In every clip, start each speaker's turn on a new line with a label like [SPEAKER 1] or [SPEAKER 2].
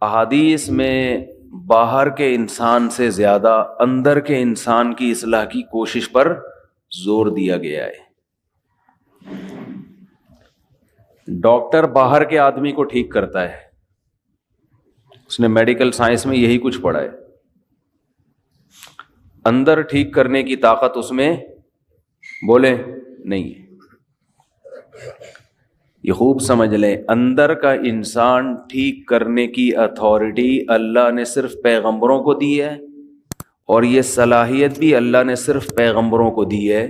[SPEAKER 1] احادیث میں باہر کے انسان سے زیادہ اندر کے انسان کی اصلاح کی کوشش پر زور دیا گیا ہے۔ ڈاکٹر باہر کے آدمی کو ٹھیک کرتا ہے، اس نے میڈیکل سائنس میں یہی کچھ پڑھا ہے، اندر ٹھیک کرنے کی طاقت اس میں بولے نہیں ہے۔ یہ خوب سمجھ لیں، اندر کا انسان ٹھیک کرنے کی اتھارٹی اللہ نے صرف پیغمبروں کو دی ہے، اور یہ صلاحیت بھی اللہ نے صرف پیغمبروں کو دی ہے۔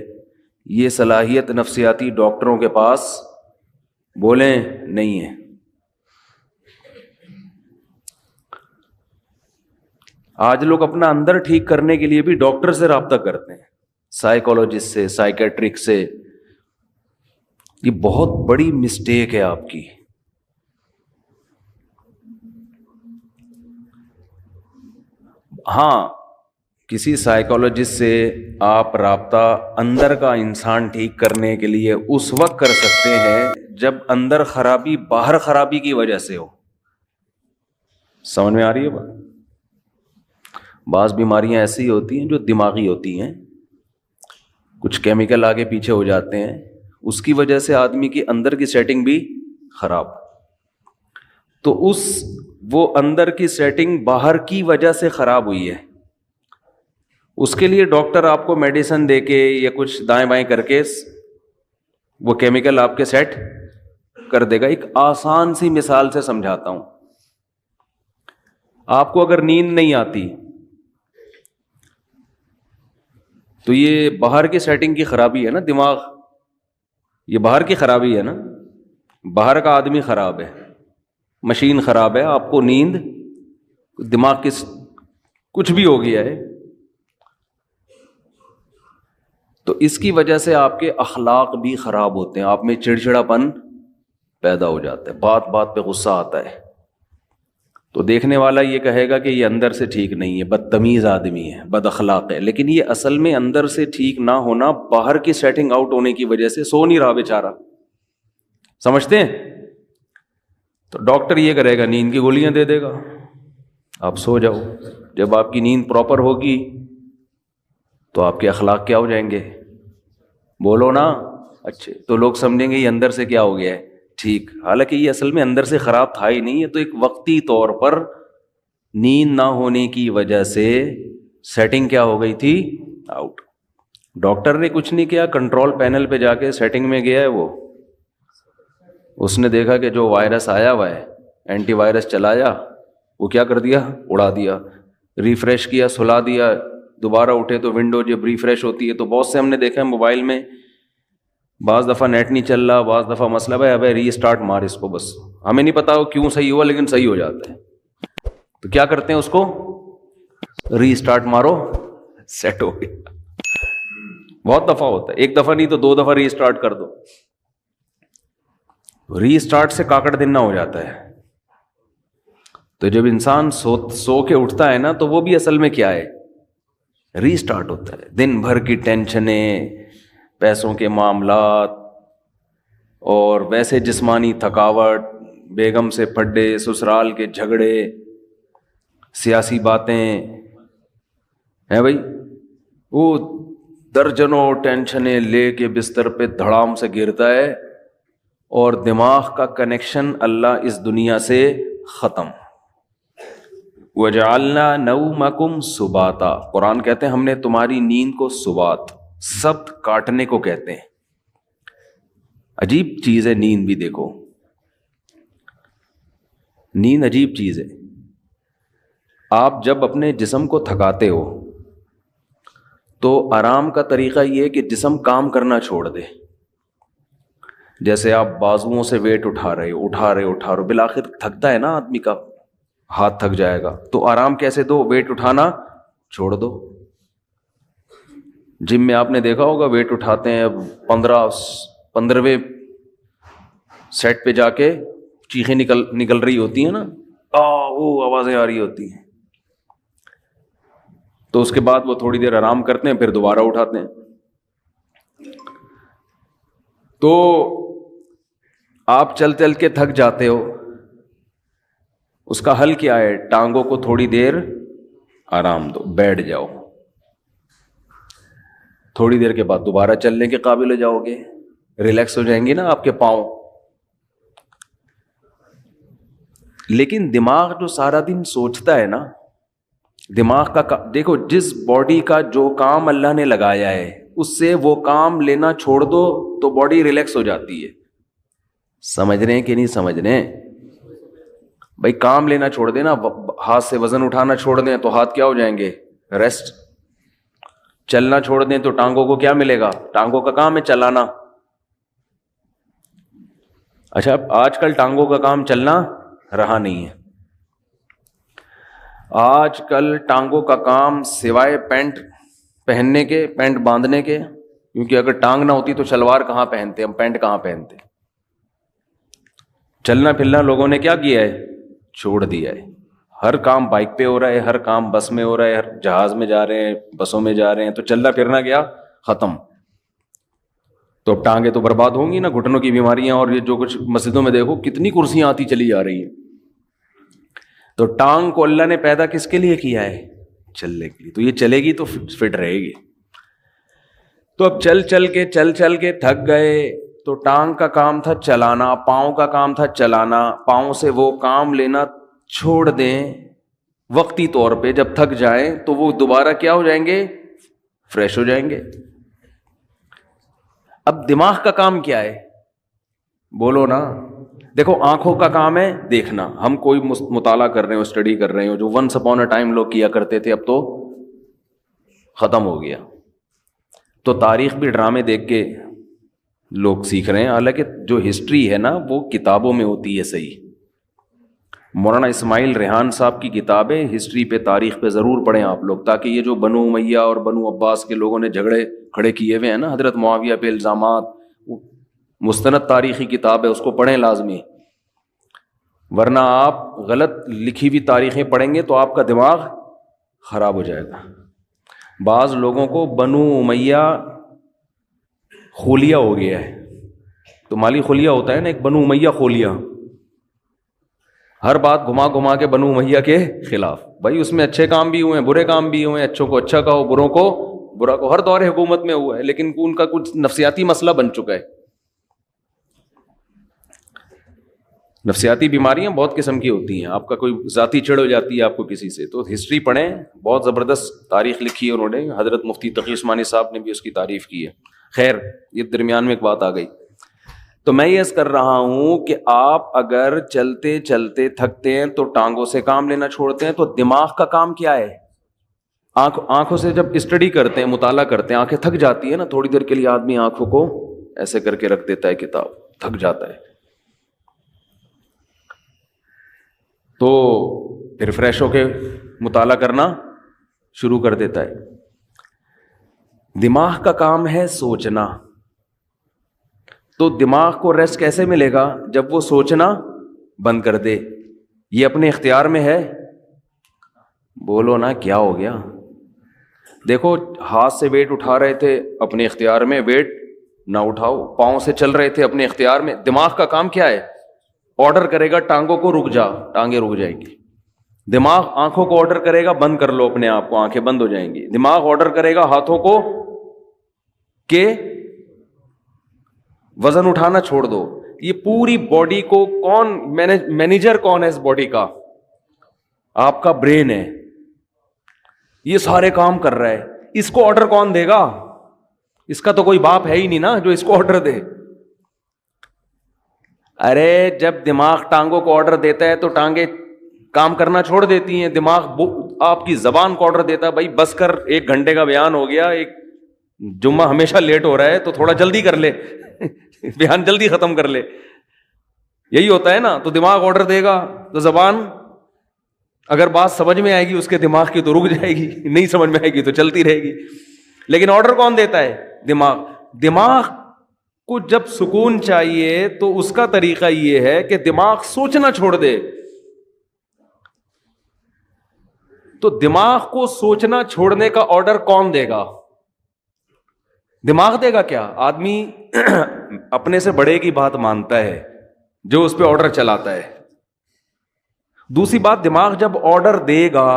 [SPEAKER 1] یہ صلاحیت نفسیاتی ڈاکٹروں کے پاس بولیں نہیں ہے۔ آج لوگ اپنا اندر ٹھیک کرنے کے لیے بھی ڈاکٹر سے رابطہ کرتے ہیں، سائیکولوجسٹ سے، سائیکیٹرک سے۔ یہ بہت بڑی مسٹیک ہے آپ کی۔ ہاں، کسی سائیکولوجسٹ سے آپ رابطہ اندر کا انسان ٹھیک کرنے کے لیے اس وقت کر سکتے ہیں جب اندر خرابی باہر خرابی کی وجہ سے ہو۔ سمجھ میں آ رہی ہے بات؟ بعض بیماریاں ایسی ہوتی ہیں جو دماغی ہوتی ہیں، کچھ کیمیکل آگے پیچھے ہو جاتے ہیں، اس کی وجہ سے آدمی کی اندر کی سیٹنگ بھی خراب، تو وہ اندر کی سیٹنگ باہر کی وجہ سے خراب ہوئی ہے، اس کے لیے ڈاکٹر آپ کو میڈیسن دے کے یا کچھ دائیں بائیں کر کے وہ کیمیکل آپ کے سیٹ کر دے گا۔ ایک آسان سی مثال سے سمجھاتا ہوں۔ آپ کو اگر نیند نہیں آتی تو یہ باہر کی سیٹنگ کی خرابی ہے نا، دماغ، یہ باہر کی خرابی ہے نا، باہر کا آدمی خراب ہے، مشین خراب ہے، آپ کو نیند، دماغ کی کچھ بھی ہو گیا ہے، تو اس کی وجہ سے آپ کے اخلاق بھی خراب ہوتے ہیں، آپ میں چڑچڑاپن پیدا ہو جاتا ہے، بات بات پہ غصہ آتا ہے، تو دیکھنے والا یہ کہے گا کہ یہ اندر سے ٹھیک نہیں ہے، بدتمیز آدمی ہے، بد اخلاق ہے، لیکن یہ اصل میں اندر سے ٹھیک نہ ہونا باہر کی سیٹنگ آؤٹ ہونے کی وجہ سے سو نہیں رہا بیچارہ۔ سمجھتے ہیں؟ تو ڈاکٹر یہ کرے گا، نیند کی گولیاں دے دے گا، آپ سو جاؤ۔ جب آپ کی نیند پراپر ہوگی تو آپ کے اخلاق کیا ہو جائیں گے؟ بولو نا، اچھے، تو لوگ سمجھیں گے یہ اندر سے کیا ہو گیا ہے، ٹھیک، حالانکہ یہ اصل میں اندر سے خراب تھا ہی نہیں، یہ تو ایک وقتی طور پر نیند نہ ہونے کی وجہ سے سیٹنگ کیا ہو گئی تھی، آؤٹ۔ ڈاکٹر نے کچھ نہیں کیا، کنٹرول پینل پہ جا کے سیٹنگ میں گیا ہے، وہ اس نے دیکھا کہ جو وائرس آیا ہوا ہے، اینٹی وائرس چلایا، وہ کیا کر دیا، اڑا دیا، ریفریش کیا، سلا دیا، دوبارہ اٹھے تو ونڈو جب ریفریش ہوتی ہے تو بہت سے ہم نے دیکھا ہے موبائل میں، بعض دفعہ نیٹ نہیں چل رہا، بعض دفعہ مسئلہ ہے، ابے ری اسٹارٹ مار اس کو، بس ہمیں نہیں پتا وہ کیوں صحیح ہوا لیکن صحیح ہو جاتا ہے، تو کیا کرتے ہیں اس کو، ری اسٹارٹ مارو، سیٹ ہو گیا۔ بہت دفعہ ہوتا ہے، ایک دفعہ نہیں تو 2 دفعہ ری اسٹارٹ کر دو، ری اسٹارٹ سے کاکڑ دن نہ ہو جاتا ہے۔ تو جب انسان سو کے اٹھتا ہے نا تو وہ بھی اصل میں کیا ہے، ری اسٹارٹ ہوتا ہے۔ دن بھر کی ٹینشنیں، پیسوں کے معاملات، اور ویسے جسمانی تھکاوٹ، بیگم سے پھڈے، سسرال کے جھگڑے، سیاسی باتیں ہیں بھائی، وہ درجنوں ٹینشنیں لے کے بستر پہ دھڑام سے گرتا ہے، اور دماغ کا کنیکشن اللہ اس دنیا سے ختم۔ وَجَعَلْنَا نَوْمَكُمْ سُبَاتًا، قرآن کہتے ہیں ہم نے تمہاری نیند کو سبات، سبت کاٹنے کو کہتے ہیں۔ عجیب چیز ہے نیند بھی، دیکھو نیند عجیب چیز ہے۔ آپ جب اپنے جسم کو تھکاتے ہو تو آرام کا طریقہ یہ ہے کہ جسم کام کرنا چھوڑ دے۔ جیسے آپ بازوؤں سے ویٹ اٹھا رہے ہو، بالآخر تھکتا ہے نا آدمی کا، ہاتھ تھک جائے گا، تو آرام کیسے دو، ویٹ اٹھانا چھوڑ دو۔ جم میں آپ نے دیکھا ہوگا ویٹ اٹھاتے ہیں، 15ویں سیٹ پہ جا کے چیخیں نکل رہی ہوتی ہیں نا، وہ آوازیں آ رہی ہوتی ہیں، تو اس کے بعد وہ تھوڑی دیر آرام کرتے ہیں، پھر دوبارہ اٹھاتے ہیں۔ تو آپ چل کے تھک جاتے ہو، اس کا حل کیا ہے؟ ٹانگوں کو تھوڑی دیر آرام دو، بیٹھ جاؤ، تھوڑی دیر کے بعد دوبارہ چلنے کے قابل ہو جاؤ گے، ریلیکس ہو جائیں گے نا آپ کے پاؤں۔ لیکن دماغ جو سارا دن سوچتا ہے نا، دماغ کا دیکھو، جس باڈی کا جو کام اللہ نے لگایا ہے اس سے وہ کام لینا چھوڑ دو تو باڈی ریلیکس ہو جاتی ہے۔ سمجھ رہے ہیں کہ نہیں سمجھ رہے ہیں؟ بھائی کام لینا چھوڑ دیں نا، ہاتھ سے وزن اٹھانا چھوڑ دیں تو ہاتھ کیا ہو جائیں گے؟ ریسٹ۔ چلنا چھوڑ دیں تو ٹانگوں کو کیا ملے گا؟ ٹانگوں کا کام ہے چلانا۔ اچھا آج کل ٹانگوں کا کام چلنا رہا نہیں ہے، آج کل ٹانگوں کا کام سوائے پینٹ پہننے کے، پینٹ باندھنے کے، کیونکہ اگر ٹانگ نہ ہوتی تو شلوار کہاں پہنتے، ہم پینٹ کہاں پہنتے۔ چلنا پھرنا لوگوں نے کیا کیا ہے؟ چھوڑ دیا ہے۔ ہر کام بائک پہ ہو رہا ہے، ہر کام بس میں ہو رہا ہے، ہر جہاز میں جا رہے ہیں، بسوں میں جا رہے ہیں، تو چلنا پھرنا گیا ختم۔ تو اب ٹانگیں تو برباد ہوں گی نا، گھٹنوں کی بیماریاں، اور یہ جو کچھ مسجدوں میں دیکھو کتنی کرسیاں آتی چلی جا رہی ہیں۔ تو ٹانگ کو اللہ نے پیدا کس کے لیے کیا ہے؟ چلنے کے لیے، تو یہ چلے گی تو فٹ رہے گی۔ تو اب چل چل کے تھک گئے، تو ٹانگ کا کام تھا چلانا، پاؤں کا کام تھا چلانا، پاؤں سے وہ کام لینا چھوڑ دیں وقتی طور پہ، جب تھک جائیں تو وہ دوبارہ کیا ہو جائیں گے؟ فریش ہو جائیں گے۔ اب دماغ کا کام کیا ہے؟ بولو نا۔ دیکھو آنکھوں کا کام ہے دیکھنا، ہم کوئی مطالعہ کر رہے ہو، اسٹڈی کر رہے ہو، جو ونس اپون اے ٹائم لوگ کیا کرتے تھے اب تو ختم ہو گیا۔ تو تاریخ بھی ڈرامے دیکھ کے لوگ سیکھ رہے ہیں، حالانکہ جو ہسٹری ہے نا وہ کتابوں میں ہوتی ہے صحیح۔ مولانا اسماعیل ریحان صاحب کی کتابیں ہسٹری پہ، تاریخ پہ ضرور پڑھیں آپ لوگ، تاکہ یہ جو بنو امیہ اور بنو عباس کے لوگوں نے جھگڑے کھڑے کیے ہوئے ہیں نا حضرت معاویہ پہ الزامات، مستند تاریخی کتاب ہے، اس کو پڑھیں لازمی، ورنہ آپ غلط لکھی ہوئی تاریخیں پڑھیں گے تو آپ کا دماغ خراب ہو جائے گا۔ بعض لوگوں کو بنو امیہ خولیہ ہو گیا ہے، تو مالی خلیہ ہوتا ہے نا، ایک بنو امیہ خولیہ، ہر بات گھما گھما کے بنو امیہ کے خلاف۔ بھائی اس میں اچھے کام بھی ہوئے ہیں، برے کام بھی ہوئے ہیں، اچھوں کو اچھا کہو، بروں کو برا کہو، ہر دور حکومت میں ہوا ہے، لیکن ان کا کچھ نفسیاتی مسئلہ بن چکا ہے۔ نفسیاتی بیماریاں بہت قسم کی ہوتی ہیں، آپ کا کوئی ذاتی چڑ ہو جاتی ہے آپ کو کسی سے، تو ہسٹری پڑھیں، بہت زبردست تاریخ لکھی ہے انہوں نے، حضرت مفتی تقی عثمانی صاحب نے بھی اس کی تعریف کی ہے۔ خیر یہ درمیان میں ایک بات آ گئی، تو میں یہ عرض کر رہا ہوں کہ آپ اگر چلتے چلتے تھکتے ہیں تو ٹانگوں سے کام لینا چھوڑتے ہیں، تو دماغ کا کام کیا ہے؟ آنکھوں سے جب اسٹڈی کرتے ہیں، مطالعہ کرتے ہیں، آنکھیں تھک جاتی ہے نا، تھوڑی دیر کے لیے آدمی آنکھوں کو ایسے کر کے رکھ دیتا ہے، کتاب تھک جاتا ہے، تو پھر فریش ہو کے مطالعہ کرنا شروع کر دیتا ہے۔ دماغ کا کام ہے سوچنا، تو دماغ کو ریسٹ کیسے ملے گا؟ جب وہ سوچنا بند کر دے۔ یہ اپنے اختیار میں ہے؟ بولو نا کیا ہو گیا؟ دیکھو ہاتھ سے ویٹ اٹھا رہے تھے، اپنے اختیار میں، ویٹ نہ اٹھاؤ۔ پاؤں سے چل رہے تھے، اپنے اختیار میں۔ دماغ کا کام کیا ہے؟ آرڈر کرے گا ٹانگوں کو رک جا، ٹانگیں رک جائیں گی۔ دماغ آنکھوں کو آرڈر کرے گا بند کر لو اپنے آپ کو، آنکھیں بند ہو جائیں گی۔ دماغ آرڈر کرے گا ہاتھوں کو کہ وزن اٹھانا چھوڑ دو۔ یہ پوری باڈی کو کون مینیجر کون ہے اس باڈی کا؟ آپ کا برین ہے، یہ سارے کام کر رہا ہے۔ اس کو آرڈر کون دے گا؟ اس کا تو کوئی باپ ہے ہی نہیں نا جو اس کو آرڈر دے۔ ارے جب دماغ ٹانگوں کو آرڈر دیتا ہے تو ٹانگیں کام کرنا چھوڑ دیتی ہیں۔ دماغ آپ کی زبان کو آرڈر دیتا ہے، بھائی بس کر، 1 گھنٹے کا بیان ہو گیا، ایک جمعہ ہمیشہ لیٹ ہو رہا ہے تو تھوڑا جلدی کر لے، بیان جلدی ختم کر لے۔ یہی ہوتا ہے نا، تو دماغ آرڈر دے گا تو زبان اگر بات سمجھ میں آئے گی اس کے دماغ کی تو رک جائے گی، نہیں سمجھ میں آئے گی تو چلتی رہے گی۔ لیکن آرڈر کون دیتا ہے؟ دماغ۔ دماغ کو جب سکون چاہیے تو اس کا طریقہ یہ ہے کہ دماغ سوچنا چھوڑ دے۔ تو دماغ کو سوچنا چھوڑنے کا آرڈر کون دے گا؟ دماغ دے گا کیا؟ آدمی اپنے سے بڑے کی بات مانتا ہے جو اس پہ آرڈر چلاتا ہے، دوسری بات، دماغ جب آرڈر دے گا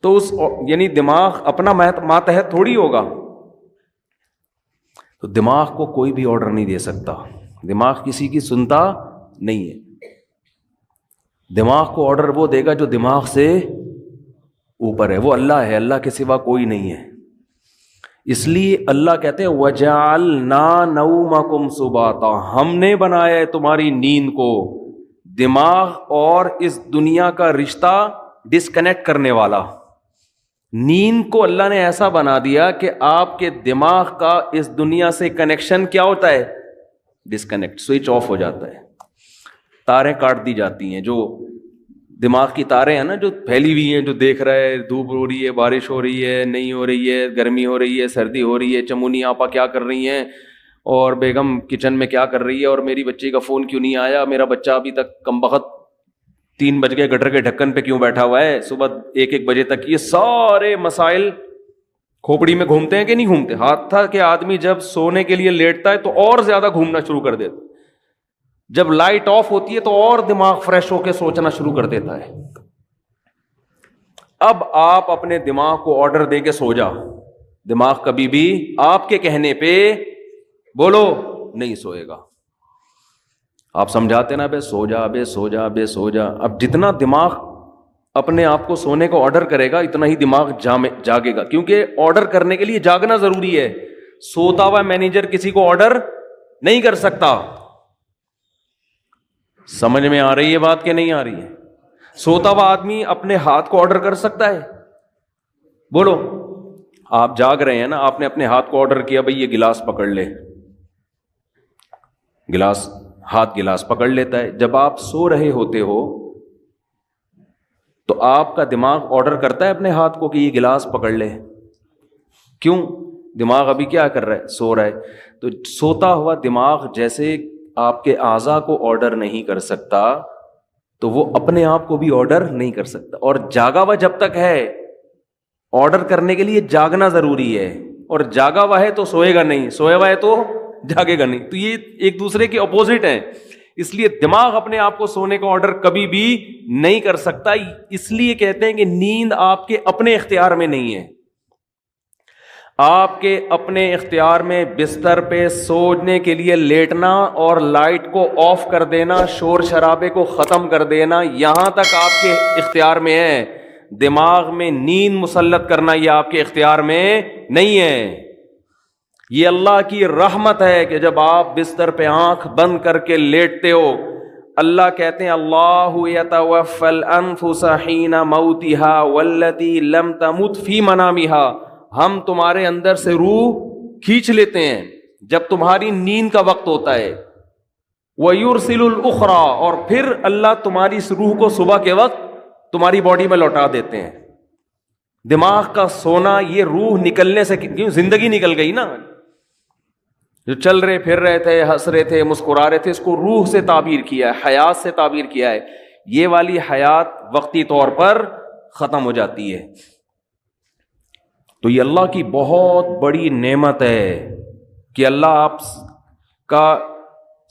[SPEAKER 1] تو یعنی دماغ اپنا ماتحت تھوڑی ہوگا، تو دماغ کو کوئی بھی آرڈر نہیں دے سکتا، دماغ کسی کی سنتا نہیں ہے. دماغ کو آرڈر وہ دے گا جو دماغ سے اوپر ہے، وہ اللہ ہے، اللہ کے سوا کوئی نہیں ہے. اس لیے اللہ کہتے ہیں وَجَعَلْنَا نَوْمَكُمْ سُبَاتًا، ہم نے بنایا ہے تمہاری نیند کو دماغ اور اس دنیا کا رشتہ ڈسکنیکٹ کرنے والا. نیند کو اللہ نے ایسا بنا دیا کہ آپ کے دماغ کا اس دنیا سے کنیکشن کیا ہوتا ہے؟ ڈسکنیکٹ، سوئچ آف ہو جاتا ہے، تاریں کاٹ دی جاتی ہیں. جو دماغ کی تاریں ہیں نا جو پھیلی ہوئی ہیں، جو دیکھ رہا ہے دھوپ ہو رہی ہے، بارش ہو رہی ہے، نہیں ہو رہی ہے، گرمی ہو رہی ہے، سردی ہو رہی ہے، چمونی آپا کیا کر رہی ہیں، اور بیگم کچن میں کیا کر رہی ہے، اور میری بچی کا فون کیوں نہیں آیا، میرا بچہ ابھی تک کمبخت 3 بج گئے گٹر کے ڈھکن پہ کیوں بیٹھا ہوا ہے صبح 1 بجے تک. یہ سارے مسائل کھوپڑی میں گھومتے ہیں کہ نہیں گھومتے؟ ہاتھ تھا کہ آدمی جب سونے کے لیے لیٹتا ہے تو اور زیادہ گھومنا شروع کر دیتا، جب لائٹ آف ہوتی ہے تو اور دماغ فریش ہو کے سوچنا شروع کر دیتا ہے. اب آپ اپنے دماغ کو آرڈر دے کے سو جا، دماغ کبھی بھی آپ کے کہنے پہ بولو نہیں سوئے گا. آپ سمجھاتے نا بے سو جا، بے سو جا، بے سو جا. اب جتنا دماغ اپنے آپ کو سونے کو آرڈر کرے گا اتنا ہی دماغ جاگے گا، کیونکہ آرڈر کرنے کے لیے جاگنا ضروری ہے. سوتا ہوا مینیجر کسی کو آرڈر نہیں کر سکتا. سمجھ میں آ رہی ہے بات کہ نہیں آ رہی ہے؟ سوتا ہوا آدمی اپنے ہاتھ کو آرڈر کر سکتا ہے؟ بولو. آپ جاگ رہے ہیں نا، آپ نے اپنے ہاتھ کو آرڈر کیا بھئی یہ گلاس پکڑ لے، ہاتھ گلاس پکڑ لیتا ہے. جب آپ سو رہے ہوتے ہو تو آپ کا دماغ آرڈر کرتا ہے اپنے ہاتھ کو کہ یہ گلاس پکڑ لے. کیوں؟ دماغ ابھی کیا کر رہا ہے؟ سو رہا ہے. تو سوتا ہوا دماغ جیسے آپ کے اعضاء کو آرڈر نہیں کر سکتا تو وہ اپنے آپ کو بھی آرڈر نہیں کر سکتا. اور جاگا ہوا جب تک ہے، آرڈر کرنے کے لیے جاگنا ضروری ہے، اور جاگا ہوا ہے تو سوئے گا نہیں، سویا ہوا ہے تو جاگے گا نہیں. تو یہ ایک دوسرے کے اپوزٹ ہیں. اس لیے دماغ اپنے آپ کو سونے کا آرڈر کبھی بھی نہیں کر سکتا. اس لیے کہتے ہیں کہ نیند آپ کے اپنے اختیار میں نہیں ہے. آپ کے اپنے اختیار میں بستر پہ سونے کے لیے لیٹنا اور لائٹ کو آف کر دینا، شور شرابے کو ختم کر دینا، یہاں تک آپ کے اختیار میں ہے. دماغ میں نیند مسلط کرنا یہ آپ کے اختیار میں نہیں ہے. یہ اللہ کی رحمت ہے کہ جب آپ بستر پہ آنکھ بند کر کے لیٹتے ہو، اللہ کہتے ہیں اللہ یتوفی الانفس حین موتها والتی لم تمت فی منامها، ہم تمہارے اندر سے روح کھینچ لیتے ہیں جب تمہاری نیند کا وقت ہوتا ہے. وَيُرْسِلُ الْأُخْرَى، اور پھر اللہ تمہاری اس روح کو صبح کے وقت تمہاری باڈی میں لوٹا دیتے ہیں. دماغ کا سونا یہ روح نکلنے سے، کیوں زندگی نکل گئی نا، جو چل رہے پھر رہے تھے، ہنس رہے تھے، مسکرا رہے تھے، اس کو روح سے تعبیر کیا ہے، حیات سے تعبیر کیا ہے. یہ والی حیات وقتی طور پر ختم ہو جاتی ہے. تو یہ اللہ کی بہت بڑی نعمت ہے کہ اللہ آپ کا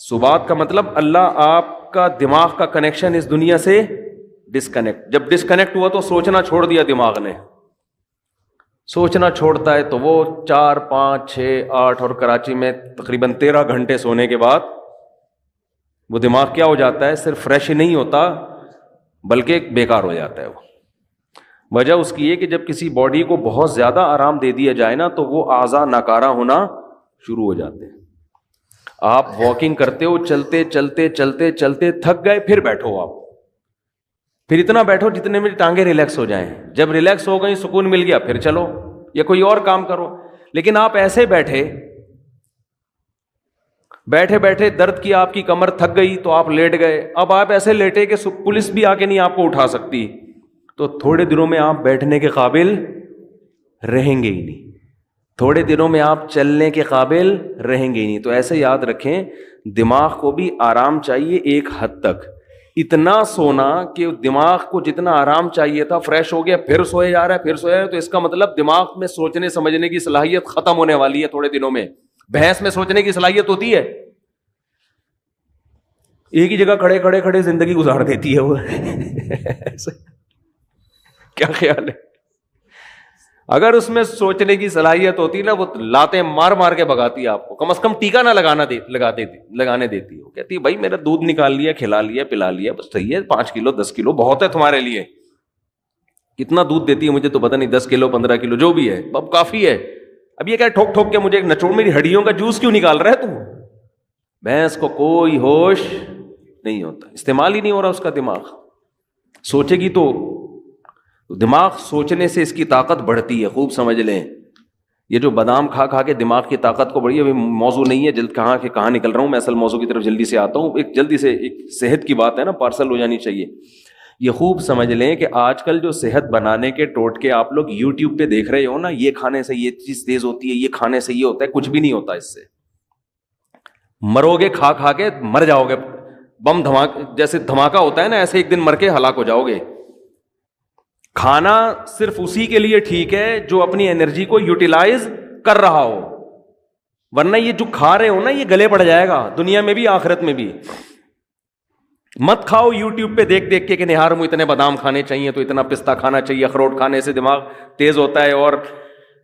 [SPEAKER 1] سبات کا مطلب اللہ آپ کا دماغ کا کنیکشن اس دنیا سے ڈسکنیکٹ، جب ڈسکنیکٹ ہوا تو سوچنا چھوڑ دیا دماغ نے. سوچنا چھوڑتا ہے تو وہ 4 5 6 8 اور کراچی میں تقریباً 13 گھنٹے سونے کے بعد وہ دماغ کیا ہو جاتا ہے؟ صرف فریش ہی نہیں ہوتا بلکہ بیکار ہو جاتا ہے. وہ وجہ اس کی ہے کہ جب کسی باڈی کو بہت زیادہ آرام دے دیا جائے نا تو وہ اعضاء ناکارہ ہونا شروع ہو جاتے ہیں. آپ واکنگ کرتے ہو، چلتے چلتے چلتے چلتے تھک گئے، پھر بیٹھو، آپ پھر اتنا بیٹھو جتنے میں ٹانگیں ریلیکس ہو جائیں. جب ریلیکس ہو گئی، سکون مل گیا، پھر چلو یا کوئی اور کام کرو. لیکن آپ ایسے بیٹھے بیٹھے درد کی آپ کی کمر تھک گئی تو آپ لیٹ گئے. اب آپ ایسے لیٹے کہ پولیس بھی آ کے نہیں آپ کو اٹھا سکتی، تو تھوڑے دنوں میں آپ بیٹھنے کے قابل رہیں گے ہی نہیں، تھوڑے دنوں میں آپ چلنے کے قابل رہیں گے ہی نہیں. تو ایسے یاد رکھیں دماغ کو بھی آرام چاہیے ایک حد تک. اتنا سونا کہ دماغ کو جتنا آرام چاہیے تھا فریش ہو گیا، پھر سوئے جا رہا ہے، پھر سویا ہے، تو اس کا مطلب دماغ میں سوچنے سمجھنے کی صلاحیت ختم ہونے والی ہے تھوڑے دنوں میں. بھینس میں سوچنے کی صلاحیت ہوتی ہے، ایک ہی جگہ کھڑے کھڑے کھڑے زندگی گزار دیتی ہے وہ. کیا خیال ہے؟ اگر اس میں سوچنے کی صلاحیت ہوتی نا وہ لاتیں مار مار کے بھگاتی ہے آپ کو, کم از کم ٹیکا نہ لگانے دیتی. وہ کہتی ہے بھائی میرا دودھ نکال لیا, کھلا لیا, پلا لیا, بس صحیح ہے, 5 کلو 10 کلو بہت ہے تمہارے لیے. کتنا دودھ دیتی ہے مجھے تو پتہ نہیں, 10 کلو 15 کلو جو بھی ہے اب کافی ہے. اب یہ کیا ٹھوک ٹھوک کے مجھے نچوڑ, میری ہڈیوں کا جوس کیوں نکال رہا ہے تم؟ بھینس کو کوئی ہوش نہیں ہوتا, استعمال ہی نہیں ہو رہا اس کا دماغ. سوچے گی تو دماغ سوچنے سے اس کی طاقت بڑھتی ہے, خوب سمجھ لیں. یہ جو بادام کھا کھا کے دماغ کی طاقت کو بڑھی ہے, موضوع نہیں ہے, جلد کہاں نکل رہا ہوں میں, اصل موضوع کی طرف جلدی سے آتا ہوں. جلدی سے ایک صحت کی بات ہے نا, پارسل ہو جانی چاہیے. یہ خوب سمجھ لیں کہ آج کل جو صحت بنانے کے ٹوٹکے آپ لوگ یوٹیوب پہ دیکھ رہے ہو نا, یہ کھانے سے یہ چیز تیز ہوتی ہے, یہ کھانے سے یہ ہوتا ہے, کچھ بھی نہیں ہوتا اس سے. مرو گے کھا کھا کے, مر جاؤ گے. بم جیسے دھماکہ ہوتا ہے نا, ایسے ایک دن مر کے ہلاک ہو جاؤ گے. کھانا صرف اسی کے لیے ٹھیک ہے جو اپنی انرجی کو یوٹیلائز کر رہا ہو, ورنہ یہ جو کھا رہے ہو نا یہ گلے پڑ جائے گا, دنیا میں بھی آخرت میں بھی. مت کھاؤ یوٹیوب پہ دیکھ دیکھ کے کہ نہار مجھے اتنے بادام کھانے چاہیے, تو اتنا پستہ کھانا چاہیے, اخروٹ کھانے سے دماغ تیز ہوتا ہے, اور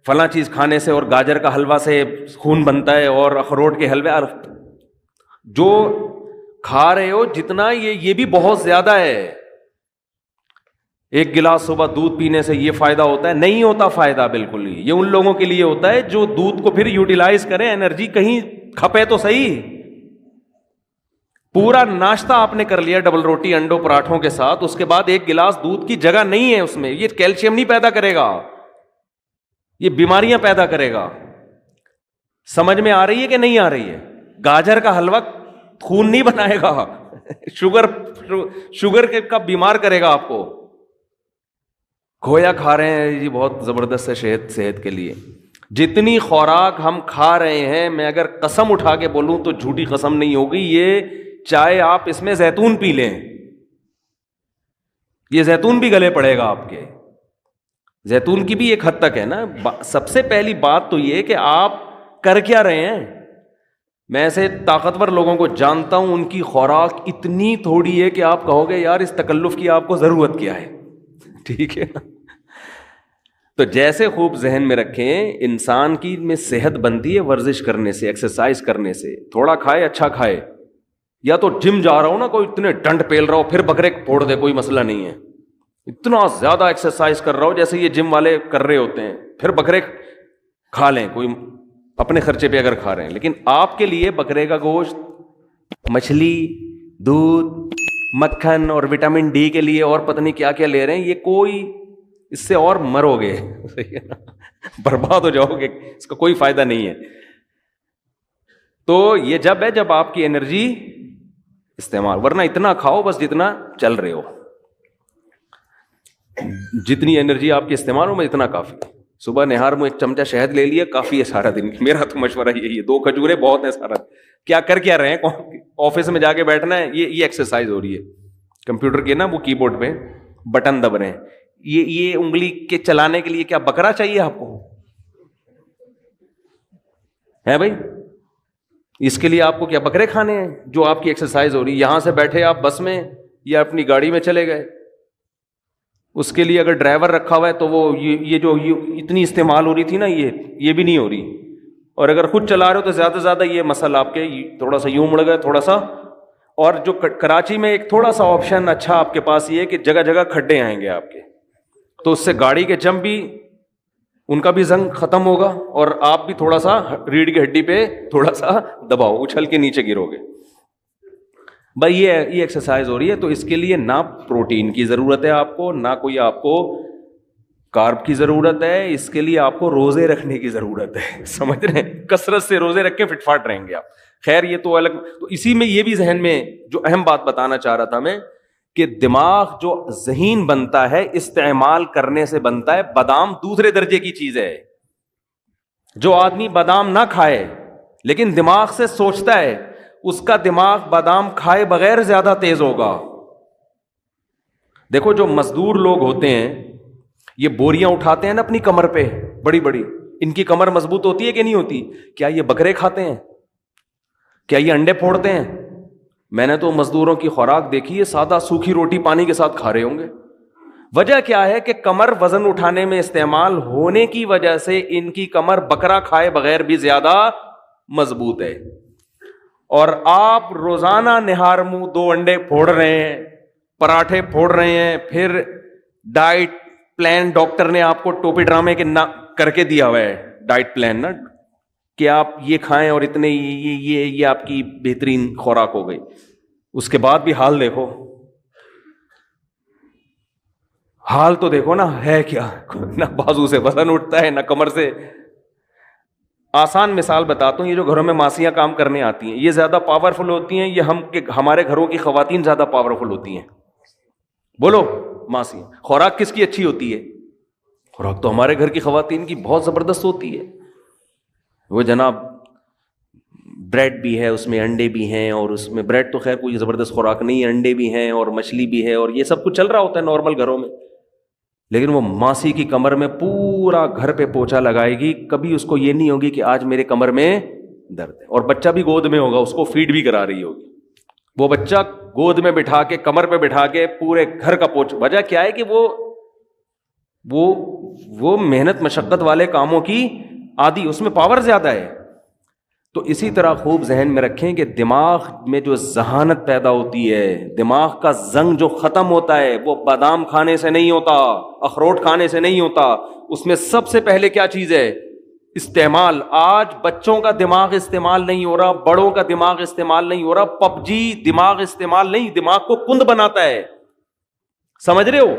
[SPEAKER 1] فلاں چیز کھانے سے, اور گاجر کا حلوہ سے خون بنتا ہے, اور اخروٹ کے حلوے. جو کھا رہے ہو جتنا یہ بھی بہت زیادہ ہے. ایک گلاس صبح دودھ پینے سے یہ فائدہ ہوتا ہے؟ نہیں ہوتا فائدہ بالکل ہی. یہ ان لوگوں کے لیے ہوتا ہے جو دودھ کو پھر یوٹیلائز کریں, انرجی کہیں کھپے تو صحیح. پورا ناشتہ آپ نے کر لیا ڈبل روٹی انڈوں پراٹھوں کے ساتھ, اس کے بعد ایک گلاس دودھ کی جگہ نہیں ہے اس میں, یہ کیلشیم نہیں پیدا کرے گا, یہ بیماریاں پیدا کرے گا. سمجھ میں آ رہی ہے کہ نہیں آ رہی ہے؟ گاجر کا حلوہ خون نہیں بنائے گا, شوگر کا بیمار کرے گا آپ کو. کھویا کھا رہے ہیں جی, بہت زبردست ہے صحت کے لیے. جتنی خوراک ہم کھا رہے ہیں, میں اگر قسم اٹھا کے بولوں تو جھوٹی قسم نہیں ہوگی, یہ چاہے آپ اس میں زیتون پی لیں, یہ زیتون بھی گلے پڑے گا آپ کے. زیتون کی بھی ایک حد تک ہے نا. سب سے پہلی بات تو یہ کہ آپ کر کیا رہے ہیں. میں ایسے طاقتور لوگوں کو جانتا ہوں, ان کی خوراک اتنی تھوڑی ہے کہ آپ کہو گے یار اس تکلف کی آپ کو ضرورت کیا ہے. ٹھیک ہے نا. تو جیسے خوب ذہن میں رکھیں, انسان کی میں صحت بنتی ہے ورزش کرنے سے, ایکسرسائز کرنے سے. تھوڑا کھائے اچھا کھائے, یا تو جم جا رہا ہو نا, کوئی اتنے ڈنڈ پیل رہا ہو پھر بکرے پھوڑ دے, کوئی مسئلہ نہیں ہے. اتنا زیادہ ایکسرسائز کر رہا ہو جیسے یہ جم والے کر رہے ہوتے ہیں, پھر بکرے کھا لیں, کوئی اپنے خرچے پہ اگر کھا رہے ہیں. لیکن آپ کے لیے بکرے کا گوشت, مچھلی, دودھ, مکھن اور وٹامن ڈی کے لیے اور پتہ نہیں کیا کیا لے رہے ہیں, یہ کوئی اس سے اور مرو گے, برباد ہو جاؤ گے, اس کا کوئی فائدہ نہیں ہے. تو یہ جب ہے جب آپ کی انرجی استعمال, ورنہ اتنا کھاؤ بس جتنا چل رہے ہو, جتنی انرجی آپ کی استعمال ہو میں اتنا کافی. صبح نہار میں 1 چمچہ شہد لے لیا, کافی ہے سارا دن. میرا تو مشورہ یہی ہے, 2 کھجوریں بہت ہیں سارا. کیا کر کیا رہے ہیں, آفس میں جا کے بیٹھنا ہے, یہ ایکسرسائز ہو رہی ہے. کمپیوٹر کے نا وہ کی بورڈ پہ بٹن دب رہے ہیں, یہ انگلی کے چلانے کے لیے کیا بکرا چاہیے آپ کو ہے بھائی؟ اس کے لیے آپ کو کیا بکرے کھانے ہیں جو آپ کی ایکسرسائز ہو رہی ہے؟ یہاں سے بیٹھے آپ بس میں یا اپنی گاڑی میں چلے گئے, اس کے لیے اگر ڈرائیور رکھا ہوا ہے تو وہ یہ جو اتنی استعمال ہو رہی تھی نا, یہ بھی نہیں ہو رہی. اور اگر خود چلا رہے ہو تو زیادہ سے زیادہ یہ مسل آپ کے تھوڑا سا یوں مڑ گئے, تھوڑا سا. اور جو کراچی میں ایک تھوڑا سا آپشن اچھا آپ کے پاس یہ ہے کہ جگہ جگہ کھڈے آئیں گے آپ کے, تو اس سے گاڑی کے جم بھی ان کا بھی زنگ ختم ہوگا, اور آپ بھی تھوڑا سا ریڑھ کی ہڈی پہ تھوڑا سا دباؤ, اچھل کے نیچے گرو گے. بھائی یہ ایکسرسائز ہو رہی ہے, تو اس کے لیے نہ پروٹین کی ضرورت ہے آپ کو, نہ کوئی آپ کو کارب کی ضرورت ہے. اس کے لیے آپ کو روزے رکھنے کی ضرورت ہے. سمجھ رہے ہیں؟ کثرت سے روزے رکھ کے فٹ فاٹ رہیں گے آپ. خیر یہ تو الگ. تو اسی میں یہ بھی ذہن میں جو اہم بات بتانا چاہ رہا تھا میں, کہ دماغ جو ذہین بنتا ہے استعمال کرنے سے بنتا ہے. بادام دوسرے درجے کی چیز ہے. جو آدمی بادام نہ کھائے لیکن دماغ سے سوچتا ہے, اس کا دماغ بادام کھائے بغیر زیادہ تیز ہوگا. دیکھو جو مزدور لوگ ہوتے ہیں, یہ بوریاں اٹھاتے ہیں نا اپنی کمر پہ بڑی بڑی, ان کی کمر مضبوط ہوتی ہے کہ نہیں ہوتی؟ کیا یہ بکرے کھاتے ہیں؟ کیا یہ انڈے پھوڑتے ہیں؟ میں نے تو مزدوروں کی خوراک دیکھی ہے، سادہ سوکھی روٹی پانی کے ساتھ کھا رہے ہوں گے. وجہ کیا ہے کہ کمر وزن اٹھانے میں استعمال ہونے کی وجہ سے ان کی کمر بکرا کھائے بغیر بھی زیادہ مضبوط ہے. اور آپ روزانہ نہار منہ 2 انڈے پھوڑ رہے ہیں، پراٹھے پھوڑ رہے ہیں، پھر ڈائٹ پلان ڈاکٹر نے آپ کو ٹوپی ڈرامے کے کر کے دیا ہوا ہے، ڈائٹ پلان نا کہ آپ یہ کھائیں اور اتنے یہ آپ کی بہترین خوراک ہو گئی. اس کے بعد بھی حال دیکھو، حال تو دیکھو نا ہے کیا. نہ بازو سے وزن اٹھتا ہے، نہ کمر سے. آسان مثال بتاتا ہوں، یہ جو گھروں میں ماسیاں کام کرنے آتی ہیں یہ زیادہ پاورفل ہوتی ہیں، یہ ہمارے گھروں کی خواتین زیادہ پاورفل ہوتی ہیں؟ بولو. ماسیاں. خوراک کس کی اچھی ہوتی ہے؟ خوراک تو ہمارے گھر کی خواتین کی بہت زبردست ہوتی ہے. وہ جناب بریڈ بھی ہے، اس میں انڈے بھی ہیں، اور اس میں بریڈ تو خیر کوئی زبردست خوراک نہیں ہے، انڈے بھی ہیں اور مچھلی بھی ہے، اور یہ سب کچھ چل رہا ہوتا ہے نارمل گھروں میں. لیکن وہ ماسی کی کمر میں پورا گھر پہ پوچھا لگائے گی، کبھی اس کو یہ نہیں ہوگی کہ آج میرے کمر میں درد ہے. اور بچہ بھی گود میں ہوگا، اس کو فیڈ بھی کرا رہی ہوگی. وہ بچہ گود میں بٹھا کے کمر پہ بٹھا کے پورے گھر کا پوچھ. وجہ کیا ہے کہ وہ محنت مشقت والے کاموں کی عادی، اس میں پاور زیادہ ہے. تو اسی طرح خوب ذہن میں رکھیں کہ دماغ میں جو ذہانت پیدا ہوتی ہے، دماغ کا زنگ جو ختم ہوتا ہے، وہ بادام کھانے سے نہیں ہوتا، اخروٹ کھانے سے نہیں ہوتا. اس میں سب سے پہلے کیا چیز ہے؟ استعمال. آج بچوں کا دماغ استعمال نہیں ہو رہا، بڑوں کا دماغ استعمال نہیں ہو رہا. پب جی دماغ استعمال نہیں، دماغ کو کند بناتا ہے. سمجھ رہے ہو؟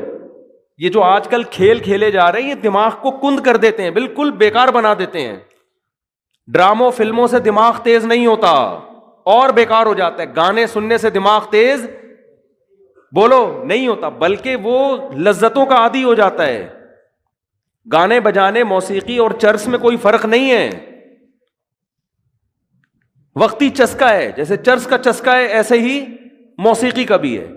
[SPEAKER 1] یہ جو آج کل کھیل کھیلے جا رہے ہیں یہ دماغ کو کند کر دیتے ہیں، بالکل بیکار بنا دیتے ہیں. ڈراموں فلموں سے دماغ تیز نہیں ہوتا اور بیکار ہو جاتا ہے. گانے سننے سے دماغ تیز بولو نہیں ہوتا، بلکہ وہ لذتوں کا عادی ہو جاتا ہے. گانے بجانے، موسیقی اور چرس میں کوئی فرق نہیں ہے، وقتی چسکا ہے. جیسے چرس کا چسکا ہے ایسے ہی موسیقی کا بھی ہے.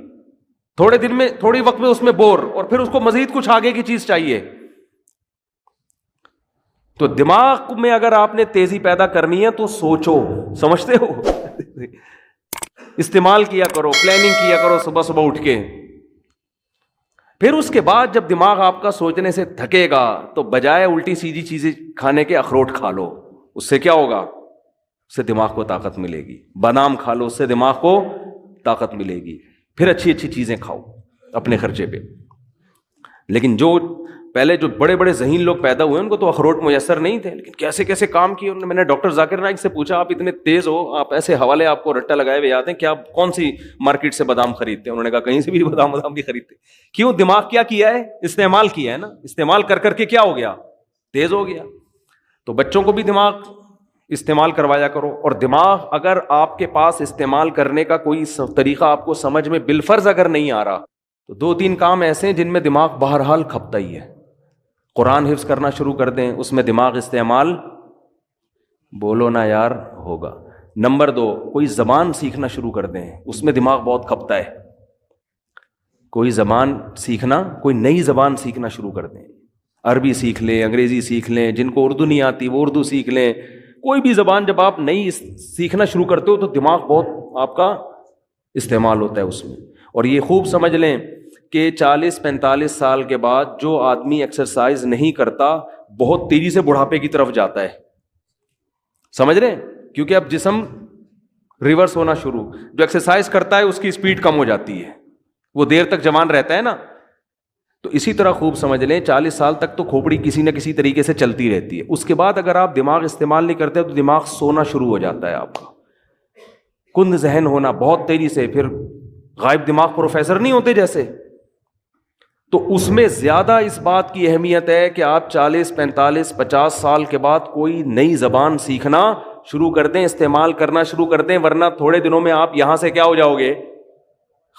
[SPEAKER 1] تھوڑے دن میں، تھوڑی وقت میں اس میں بور، اور پھر اس کو مزید کچھ آگے کی چیز چاہیے. تو دماغ میں اگر آپ نے تیزی پیدا کرنی ہے تو سوچو، سمجھتے ہو، استعمال کیا کرو، پلاننگ کیا کرو صبح صبح اٹھ کے. پھر اس کے بعد جب دماغ آپ کا سوچنے سے تھکے گا تو بجائے الٹی سیدھی چیزیں کھانے کے اخروٹ کھا لو. اس سے کیا ہوگا؟ اس سے دماغ کو طاقت ملے گی. بادام کھا لو، اس سے دماغ کو طاقت ملے گی. پھر اچھی اچھی چیزیں کھاؤ اپنے خرچے پہ. لیکن جو پہلے جو بڑے بڑے ذہین لوگ پیدا ہوئے ان کو تو اخروٹ میسر نہیں تھے، لیکن کیسے کیسے کام کیے انہوں نے. میں نے ڈاکٹر ذاکر نائک سے پوچھا، آپ اتنے تیز ہو، آپ ایسے حوالے آپ کو رٹا لگائے ہوئے یاد ہیں کہ آپ کون سی مارکیٹ سے بادام خریدتے ہیں؟ انہوں نے کہا کہیں سے بھی بادام نہیں خریدتے. کیوں؟ دماغ کیا کیا ہے؟ استعمال کیا ہے نا. استعمال کر کر کے کیا ہو گیا؟ تیز ہو گیا. تو بچوں کو بھی دماغ استعمال کروایا کرو. اور دماغ اگر آپ کے پاس استعمال کرنے کا کوئی طریقہ آپ کو سمجھ میں بالفرض اگر نہیں آ رہا تو 2-3 کام ایسے ہیں جن میں دماغ بہرحال کھپتا ہی ہے. قرآن حفظ کرنا شروع کر دیں، اس میں دماغ استعمال بولو نا یار ہوگا. نمبر 2، کوئی زبان سیکھنا شروع کر دیں، اس میں دماغ بہت کھپتا ہے. کوئی زبان سیکھنا، کوئی نئی زبان سیکھنا شروع کر دیں. عربی سیکھ لیں، انگریزی سیکھ لیں، جن کو اردو نہیں آتی وہ اردو سیکھ لیں. کوئی بھی زبان جب آپ نئی سیکھنا شروع کرتے ہو تو دماغ بہت آپ کا استعمال ہوتا ہے اس میں. اور یہ خوب سمجھ لیں کہ 40-45 سال کے بعد جو آدمی ایکسرسائز نہیں کرتا بہت تیزی سے بڑھاپے کی طرف جاتا ہے. سمجھ رہے ہیں؟ کیونکہ اب جسم ریورس ہونا شروع. جو ایکسرسائز کرتا ہے اس کی سپیڈ کم ہو جاتی ہے، وہ دیر تک جوان رہتا ہے نا. تو اسی طرح خوب سمجھ لیں 40 سال تک تو کھوپڑی کسی نہ کسی طریقے سے چلتی رہتی ہے. اس کے بعد اگر آپ دماغ استعمال نہیں کرتے تو دماغ سونا شروع ہو جاتا ہے آپ کا، کند ذہن ہونا بہت تیزی سے. پھر غائب دماغ پروفیسر نہیں ہوتے جیسے، تو اس میں زیادہ اس بات کی اہمیت ہے کہ آپ 40-45-50 سال کے بعد کوئی نئی زبان سیکھنا شروع کر دیں، استعمال کرنا شروع کر دیں، ورنہ تھوڑے دنوں میں آپ یہاں سے کیا ہو جاؤ گے؟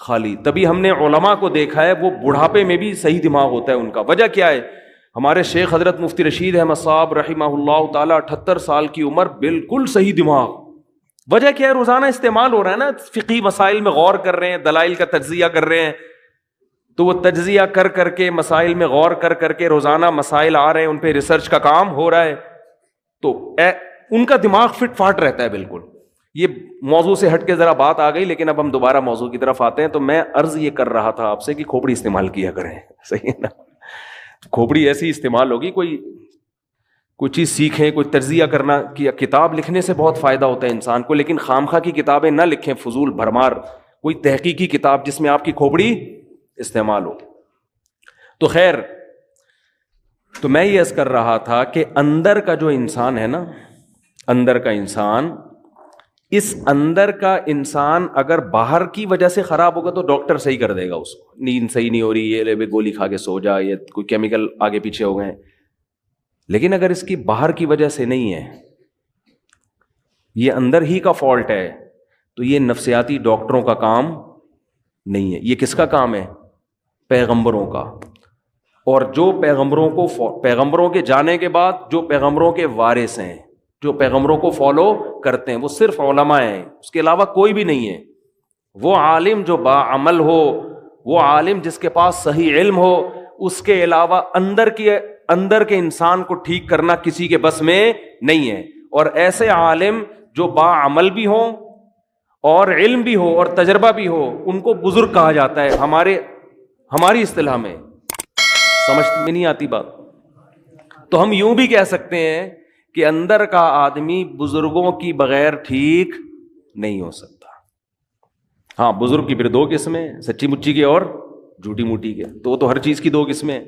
[SPEAKER 1] خالی. تبھی ہم نے علماء کو دیکھا ہے وہ بڑھاپے میں بھی صحیح دماغ ہوتا ہے ان کا. وجہ کیا ہے؟ ہمارے شیخ حضرت مفتی رشید احمد صاحب رحمہ اللہ تعالی 78 سال کی عمر، بالکل صحیح دماغ. وجہ کیا ہے؟ روزانہ استعمال ہو رہا ہے نا. فقہی مسائل میں غور کر رہے ہیں، دلائل کا تجزیہ کر رہے ہیں، تو وہ تجزیہ کر کر کے مسائل میں غور کر کر کے روزانہ مسائل آ رہے ہیں، ان پہ ریسرچ کا کام ہو رہا ہے، تو ان کا دماغ فٹ فاٹ رہتا ہے بالکل. یہ موضوع سے ہٹ کے ذرا بات آ گئی، لیکن اب ہم دوبارہ موضوع کی طرف آتے ہیں. تو میں عرض یہ کر رہا تھا آپ سے کہ کھوپڑی استعمال کیا کریں. صحیح ہے نا؟ کھوپڑی ایسی استعمال ہوگی، کوئی چیز سیکھیں، کوئی تجزیہ کرنا. کتاب لکھنے سے بہت فائدہ ہوتا ہے انسان کو، لیکن خامخواہ کی کتابیں نہ لکھیں، فضول بھرمار. کوئی تحقیقی کتاب جس میں آپ کی کھوپڑی استعمال ہو. تو خیر، تو میں یہ عرض کر رہا تھا کہ اندر کا جو انسان ہے نا، اندر کا انسان، اس اندر کا انسان اگر باہر کی وجہ سے خراب ہوگا تو ڈاکٹر صحیح کر دے گا اس کو. نیند صحیح نہیں ہو رہی، یہ لے گولی کھا کے سو جا، یہ کوئی کیمیکل آگے پیچھے ہو گئے. لیکن اگر اس کی باہر کی وجہ سے نہیں ہے، یہ اندر ہی کا فالٹ ہے، تو یہ نفسیاتی ڈاکٹروں کا کام نہیں ہے. یہ کس کا کام ہے؟ پیغمبروں کا. اور جو پیغمبروں کے جانے کے بعد جو پیغمبروں کے وارث ہیں، جو پیغمبروں کو فالو کرتے ہیں، وہ صرف علماء ہیں، اس کے علاوہ کوئی بھی نہیں ہے. وہ عالم جو باعمل ہو، وہ عالم جس کے پاس صحیح علم ہو، اس کے علاوہ اندر کے انسان کو ٹھیک کرنا کسی کے بس میں نہیں ہے. اور ایسے عالم جو باعمل بھی ہوں اور علم بھی ہو اور تجربہ بھی ہو، ان کو بزرگ کہا جاتا ہے ہماری اصطلاح میں. سمجھ میں نہیں آتی بات؟ تو ہم یوں بھی کہہ سکتے ہیں کہ اندر کا آدمی بزرگوں کی بغیر ٹھیک نہیں ہو سکتا. ہاں، بزرگ کی پھر دو قسمیں، سچی مچی کے اور جھوٹی موٹی کے. تو ہر چیز کی دو قسمیں.